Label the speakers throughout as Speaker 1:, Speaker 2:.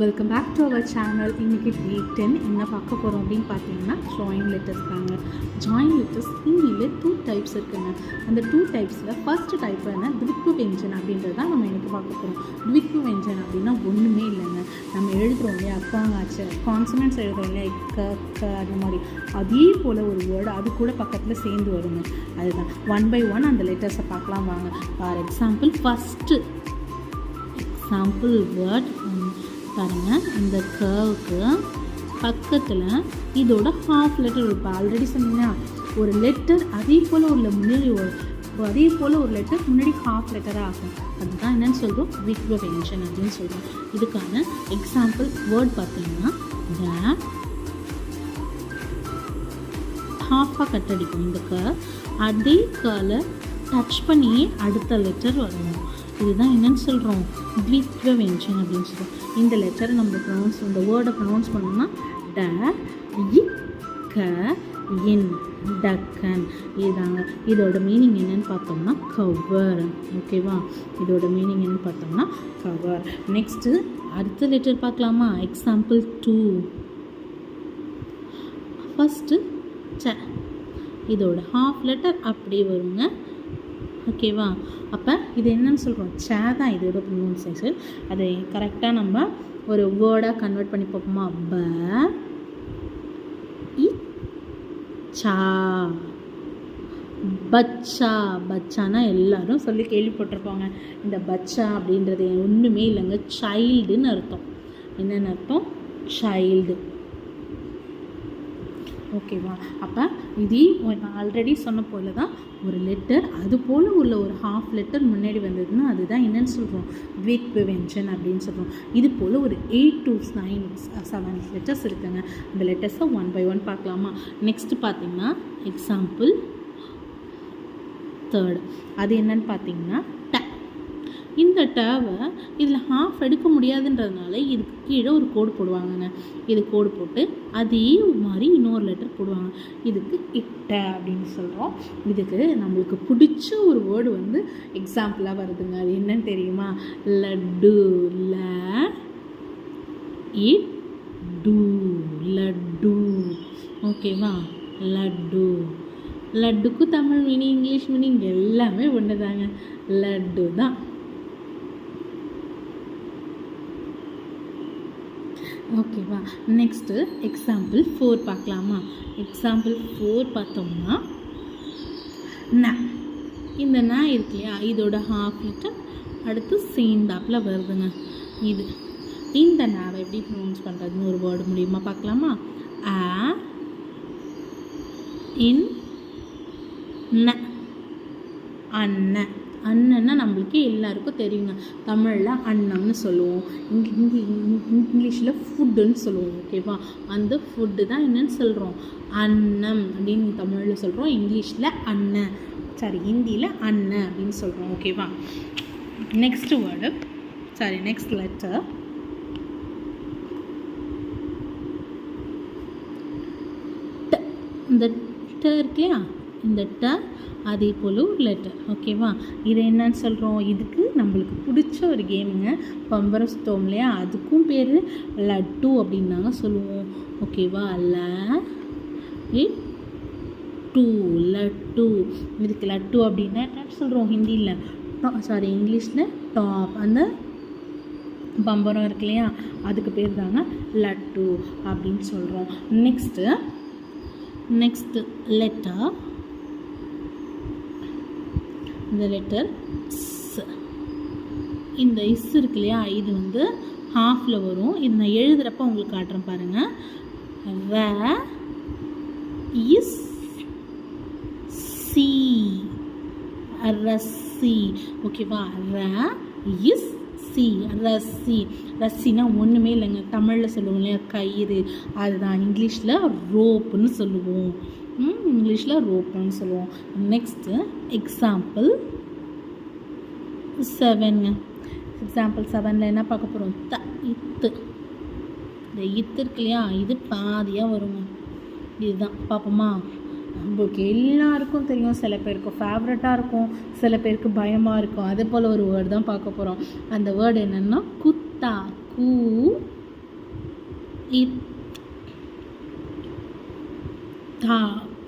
Speaker 1: Welcome back to our channel. இன்றைக்கி day 10 என்ன பார்க்க போகிறோம் அப்படின்னு பார்த்தீங்கன்னா ஜாயின் லெட்டர்ஸ் தாங்க. ஜாயின் லெட்டர்ஸ் ஹிந்தியில் 2 டைப்ஸ் இருக்குங்க. அந்த 2 டைப்ஸில் ஃபர்ஸ்ட் டைப் என்ன, த்வித்வ வெஞ்சன் அப்படின்றது தான் நம்ம எனக்கு பார்க்க போகிறோம். த்வித்வ வெஞ்சன் அப்படின்னா ஒன்றுமே இல்லைங்க. நம்ம எழுதுகிறோம் இல்லையா, அக்காங்காச்சு கான்சனன்ட்ஸ் எழுதுகிறோம் இல்லையா, க அந்த மாதிரி அதே போல் ஒரு வேர்டு அது கூட பக்கத்தில் சேர்ந்து வருங்க. அதுதான் 1 by 1 அந்த லெட்டர்ஸை பார்க்கலாம் வாங்க. ஃபார் எக்ஸாம்பிள் ஃபஸ்ட்டு வேர்ட் பாருங்கள். இந்த கர்வுக்கு பக்கத்தில் இதோட ஹாஃப் லெட்டர் இருக்கும். ஆல்ரெடி சொன்னீங்கன்னா ஒரு லெட்டர் அதே போல் உள்ள முன்னாடி ஒரு லெட்டர் முன்னாடி ஹாஃப் லெட்டராக ஆகும். அதுதான் என்னென்னு சொல்கிறோம், த்வித்வ வெஞ்சன் அப்படின்னு சொல்கிறோம். இதுக்கான எக்ஸாம்பிள் வேர்ட் பார்த்தீங்கன்னா ஹாஃபாக கட் அடிக்கும். இந்த அதே கர்லை டச் பண்ணியே அடுத்த லெட்டர் வரணும். இதுதான் என்னென்னு சொல்கிறோம், த்வித்வ வெஞ்சன் அப்படின்னு சொல்கிறோம். இந்த லெட்டரை நம்ம இந்த வேர்டை ப்ரொனவுன்ஸ் பண்ணோம்னா டக்கன். இதுதாங்க இதோட மீனிங் என்னென்னு பார்த்தோம்னா கவர். ஓகேவா, இதோட மீனிங் என்னென்னு பார்த்தோம்னா கவர். நெக்ஸ்ட்டு அடுத்த லெட்டர் பார்க்கலாமா. எக்ஸாம்பிள் 2 ஃபஸ்ட்டு இதோட ஹாஃப் லெட்டர் அப்படியே வருங்க. ஓகேவா, அப்போ இது என்னன்னு சொல்கிறோம், சே தான் இதோட ப்ரொனவுன்சியேஷன். அதை கரெக்டாக நம்ம ஒரு வேர்டாக கன்வெர்ட் பண்ணி பார்ப்போமா. பச்சானா எல்லாரும் சொல்லி கேள்விப்பட்டிருப்பாங்க. இந்த பச்சா அப்படின்றது ஒன்றுமே இல்லைங்க, சைல்டுன்னு அர்த்தம். என்னென்னு அர்த்தம், சைல்டு. ஓகேவா, அப்போ இது ஆல்ரெடி சொன்ன போல தான் ஒரு லெட்டர் அது போல் உள்ள ஒரு ஹாஃப் லெட்டர் முன்னாடி வந்ததுன்னா அதுதான் என்னென்னு சொல்கிறோம், த்வித்வ வெஞ்சன் அப்படின்னு சொல்கிறோம். இது போல் ஒரு 8 to 9 7 லெட்டர்ஸ் இருக்குங்க. அந்த லெட்டர்ஸை 1 by 1 பார்க்கலாமா. நெக்ஸ்ட்டு பார்த்தீங்கன்னா எக்ஸாம்பிள் 3 அது என்னன்னு பார்த்தீங்கன்னா ட. இந்த டவை இதில் ஹாஃப் எடுக்க முடியாதுன்றதுனால இதுக்கு கீழே ஒரு கோடு போடுவாங்கங்க. இது கோடு போட்டு அதே மாதிரி இன்னொரு லெட்டர் போடுவாங்க. இதுக்கு இட்ட அப்படின்னு சொல்கிறோம். இதுக்கு நம்மளுக்கு பிடிச்ச ஒரு வேர்டு வந்து எக்ஸாம்பிளாக வருதுங்க. அது என்னன்னு தெரியுமா, லட்டு. லட்டு. ஓகேவா, லட்டு. லட்டுக்கு தமிழ் மீனிங் இங்கிலீஷ் மீனிங் எல்லாமே ஒன்று தாங்க, லட்டு தான். ஓகேவா, நெக்ஸ்ட்டு எக்ஸாம்பிள் 4 பார்க்கலாமா. எக்ஸாம்பிள் 4 பார்த்தோம்னா இந்த இருக்கு இல்லையா, இதோட ஹாஃப் லெட்டர் அடுத்து சேர்ந்தாப்பில் வருதுங்க. இந்த நாவை எப்படி ப்ரொனவுன்ஸ் பண்ணுறதுன்னு ஒரு வேர்டு மூலியமாக பார்க்கலாமா. அண்ணன். அண்ணன்னா நம்மளுக்கு எல்லாருக்கும் தெரியுங்க. தமிழில் அன்னம்னு சொல்லுவோம், இங்கிலீஷில் ஃபுட்டுன்னு சொல்லுவோம். ஓகேவா, அந்த ஃபுட்டு தான் என்னன்னு சொல்கிறோம், அன்னம் அப்படின்னு தமிழில் சொல்கிறோம், இங்கிலீஷில் அண்ணன், ஹிந்தியில் அண்ணன் அப்படின்னு சொல்கிறோம். ஓகேவா, நெக்ஸ்ட் லெட்டர் இந்த ட இருக்கு இல்லையா, இந்த ட அதே போல் ஒரு லெட்டர். ஓகேவா, இது என்னன்னு சொல்கிறோம், இதுக்கு நம்மளுக்கு பிடிச்ச ஒரு கேமுங்க, பம்பரம் சுத்தோம் இல்லையா, அதுக்கும் பேர் லட்டு அப்படின்னு நாங்கள் சொல்லுவோம். ஓகேவா, லட்டு. இதுக்கு லட்டு அப்படின்னா என்ன சொல்கிறோம், ஹிந்தியில் இங்கிலீஷில் டாப். அந்த பம்பரம் இருக்கு இல்லையா, அதுக்கு பேர் தாங்க லட்டு அப்படின்னு சொல்கிறோம். நெக்ஸ்ட்டு லெட்டர், இந்த லெட்டர் இந்த இஸ் இருக்கு இல்லையா, இது வந்து ஹாஃபில் வரும். இது நான் எழுதுகிறப்ப உங்களுக்கு காட்டுறேன் பாருங்கள். ரஸ்ஸி. ஓகேவா, ரஸ்ஸினா ஒன்றுமே இல்லைங்க, தமிழில் சொல்லுவோம் இல்லையா கயிறு, அதுதான் இங்கிலீஷில் ரோப்புன்னு சொல்லுவோம். நெக்ஸ்ட்டு எக்ஸாம்பிள் 7ங்க. எக்ஸாம்பிள் 7ல் என்ன பார்க்க போகிறோம், இத்து. இந்த இத்து இருக்கு இல்லையா, இது பாதியாக வருங்க. இதுதான் பார்ப்போமா. நம்மளுக்கு எல்லாருக்கும் தெரியும், சில பேருக்கு ஃபேவரட்டாக இருக்கும், சில பேருக்கு பயமாக இருக்கும். அதே போல் ஒரு வேர்டு தான் பார்க்க போகிறோம். அந்த வேர்டு என்னென்னா குத்தா. இத் தா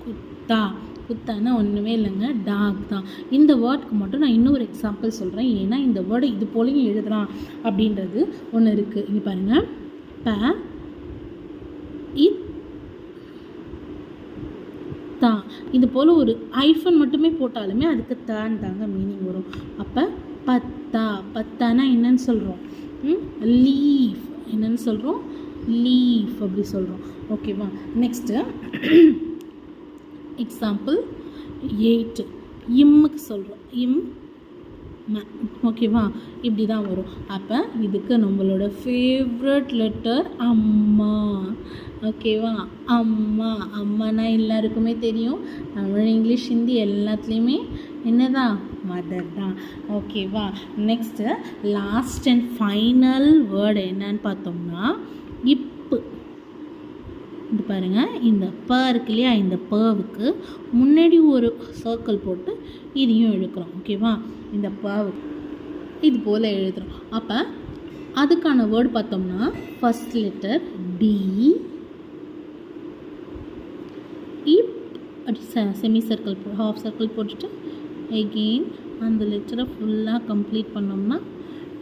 Speaker 1: குத்தா. குத்தானா ஒன்றுமே இல்லைங்க, டாக் தான். இந்த வேர்டுக்கு மட்டும் நான் இன்னொரு எக்ஸாம்பிள் சொல்கிறேன், ஏன்னா இந்த வேர்டை இது போலையும் எழுதலாம் அப்படின்றது ஒன்று இருக்குது. இங்கே பாருங்கள், ப இத் தா. இது போல் ஒரு ஐஃபன் மட்டுமே போட்டாலுமே அதுக்கு தான் தாங்க மீனிங் வரும். அப்போ பத்தா. பத்தானா என்னன்னு சொல்கிறோம்? லீஃப். என்னன்னு சொல்கிறோம்? லீஃப் அப்படி சொல்கிறோம். ஓகேவா? Next example 8. இம்முக்கு சொல்கிறோம். ஓகேவா? இப்படி தான் வரும். அப்போ இதுக்கு நம்மளோட ஃபேவரட் லெட்டர் அம்மா. ஓகேவா? அம்மா. அம்மானா எல்லாருக்குமே தெரியும், தமிழ், இங்கிலீஷ், ஹிந்தி எல்லாத்துலேயுமே என்னதான்? மதர் தான். ஓகேவா? Next last and final word என்னன்னு பார்த்தோம்னா இப்பு. இது பாருங்கள், இந்த ப இருக்கு இல்லையா, இந்த பவுக்கு முன்னாடி ஒரு சர்க்கிள் போட்டு இதையும் எழுதுகிறோம். ஓகேவா? இந்த பவுக்கு இது போல் எழுதுகிறோம். அப்போ அதுக்கான வேர்டு பார்த்தோம்னா ஃபஸ்ட் லெட்டர் டி, இப் அப்படி செமி சர்க்கிள் ஹாஃப் சர்க்கிள் போட்டுட்டு எகெயின் அந்த லெட்டரை ஃபுல்லாக கம்ப்ளீட் பண்ணோம்னா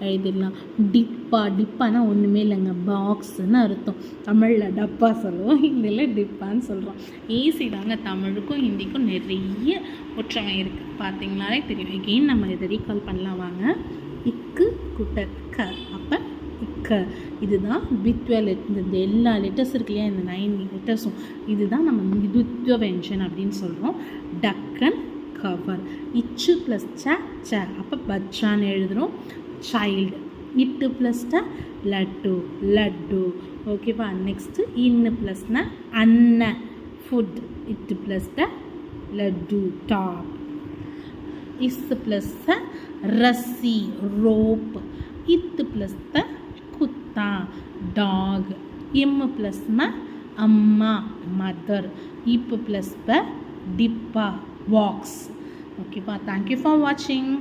Speaker 1: எழுதிடலாம். டிப்பா. டிப்பானா ஒன்றுமே இல்லைங்க, பாக்ஸுன்னு அர்த்தம். தமிழில் டப்பா சொல்லுவோம், ஹிந்தியில் டிப்பான்னு சொல்கிறோம். ஈஸி தாங்க. தமிழுக்கும் ஹிந்திக்கும் நிறைய ஒற்றுமை இருக்குது, பார்த்தீங்கனாலே தெரியும். எகெயின் நம்ம இதை ரீகால் பண்ணலாம் வாங்க. இக்கு குட்ட க. அப்போ இக்க. இதுதான் த்வித்வ இந்த எல்லா லெட்டர்ஸ் இருக்கு இல்லையா, இந்த 9 லெட்டர்ஸும் இதுதான் நம்ம த்வித்வ வெஞ்சன் அப்படின்னு சொல்கிறோம். டக்கன் கவர். இச்சு ப்ளஸ் ச ச. அப்போ பச்சான்னு எழுதுகிறோம். சைல்டு. இட்டு ப்ளஸ்னா லட்டு, லட்டு. ஓகேவா? நெக்ஸ்ட்டு இன்னு ப்ளஸ்னா அன்ன, ஃபுட். இட்டு ப்ளஸ்னா லட்டு, டாப். இஸ்ஸு ப்ளஸ் ரஸ்ஸி, ரோப். இத்து ப்ளஸ் குத்தா, டாக். இம்மு ப்ளஸ் அம்மா, மதர். இப்பு ப்ளஸ் டிப்பா, பாக்ஸ். ஓகேவா? தேங்க்யூ ஃபார் வாட்சிங்.